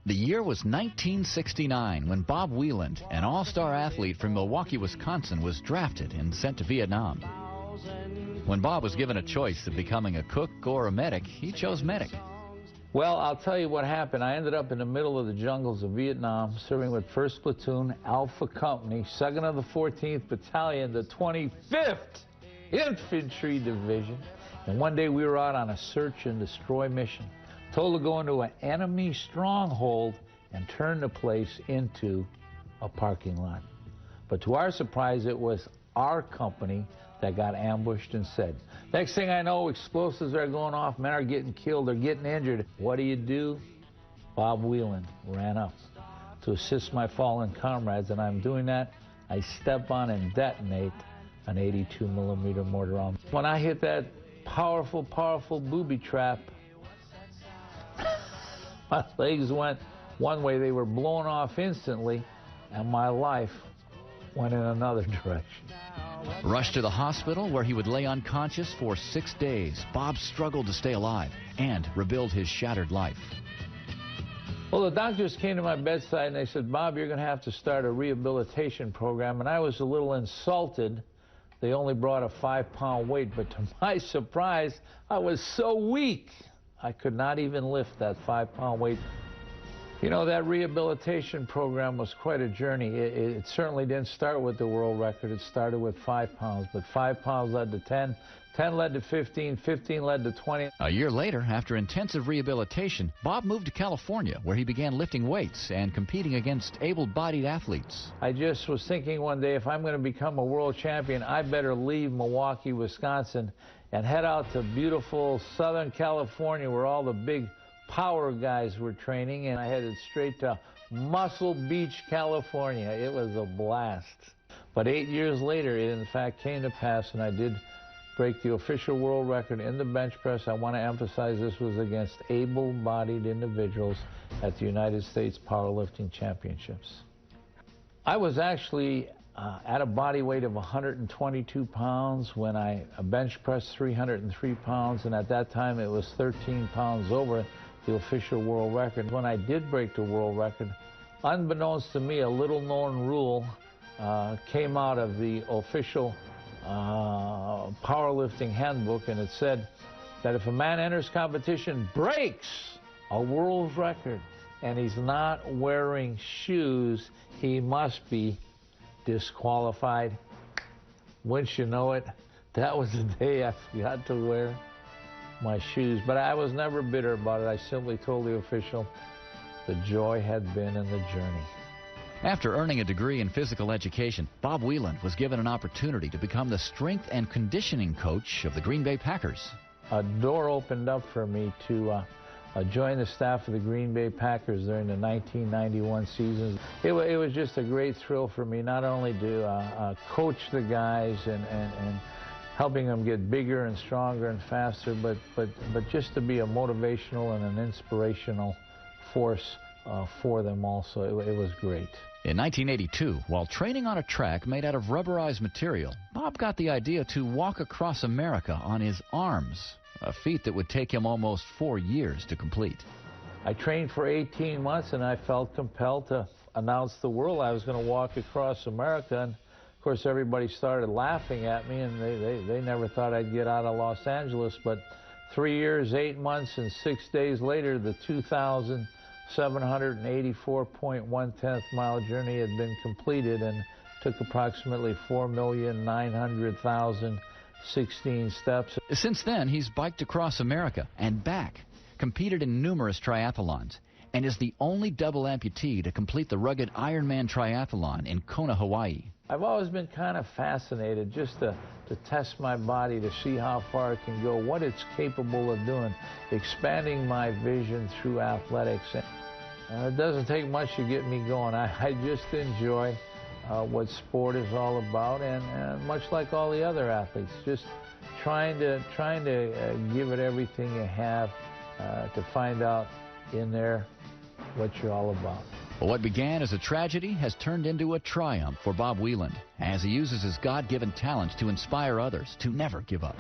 The year was 1969 when Bob Wieland, an all-star athlete from Milwaukee, Wisconsin, was drafted and sent to Vietnam. When Bob was given a choice of becoming a cook or a medic, he chose medic. Well, I'll tell you what happened. I ended up in the middle of the jungles of Vietnam, serving with 1st Platoon, Alpha Company, 2nd of the 14th Battalion, the 25th Infantry Division. And one day we were out on a search and destroy mission, told to go into an enemy stronghold and turn the place into a parking lot. But to our surprise, it was our company that got ambushed and said, next thing I know, explosives are going off, men are getting killed, they're getting injured. What do? Bob Wieland ran up to assist my fallen comrades, and I'm doing that. I step on and detonate an 82mm mortar on. When I hit that powerful, powerful booby trap, my legs went one way, they were blown off instantly, and my life went in another direction. Rushed to the hospital where he would lay unconscious for 6 days, Bob struggled to stay alive and rebuild his shattered life. Well, the doctors came to my bedside and they said, Bob, you're going to have to start a rehabilitation program. And I was a little insulted. They only brought a 5-pound weight, but to my surprise, I was so weak, I could not even lift that 5-pound weight. You know, that rehabilitation program was quite a journey. It certainly didn't start with the world record. It started with 5 pounds, but 5 pounds led to 10, 10 led to 15, 15 led to 20. A year later, after intensive rehabilitation, Bob moved to California, where he began lifting weights and competing against able-bodied athletes. I just was thinking one day, if I'm going to become a world champion, I better leave Milwaukee, Wisconsin, and head out to beautiful Southern California, where all the big power guys were training, and I headed straight to Muscle Beach, California. It was a blast. But 8 years later, it in fact came to pass, and I did break the official world record in the bench press. I want to emphasize this was against able-bodied individuals at the United States Powerlifting Championships. I was actually at a body weight of 122 pounds when I bench pressed 303 pounds, and at that time it was 13 pounds over the official world record. When I did break the world record, unbeknownst to me, a little-known rule came out of the official powerlifting handbook, and it said that if a man enters competition, breaks a world record, and he's not wearing shoes, he must be disqualified. Wouldn't you know it, that was the day I forgot to wear my shoes. But I was never bitter about it. I simply told the official the joy had been in the journey. After earning a degree in physical education, Bob Wieland was given an opportunity to become the strength and conditioning coach of the Green Bay Packers. A door opened up for me to join the staff of the Green Bay Packers during the 1991 season. It was just a great thrill for me, not only to coach the guys and helping them get bigger and stronger and faster, but just to be a motivational and an inspirational force for them also. It was great. In 1982, while training on a track made out of rubberized material, Bob got the idea to walk across America on his arms, a feat that would take him almost 4 years to complete. I trained for 18 months, and I felt compelled to announce to the world I was going to walk across America. And of course, everybody started laughing at me, and they never thought I'd get out of Los Angeles. But 3 years, 8 months, and 6 days later, the 2,784.1 mile journey had been completed and took approximately 4,900,016 steps. Since then, he's biked across America and back, competed in numerous triathlons, and is the only double amputee to complete the rugged Ironman triathlon in Kona, Hawaii. I've always been kind of fascinated just to test my body, to see how far it can go, what it's capable of doing, expanding my vision through athletics. It doesn't take much to get me going. I just enjoy what sport is all about, and much like all the other athletes, just trying to give it everything you have to find out in there what you're all about. Well, what began as a tragedy has turned into a triumph for Bob Wieland as he uses his God-given talents to inspire others to never give up.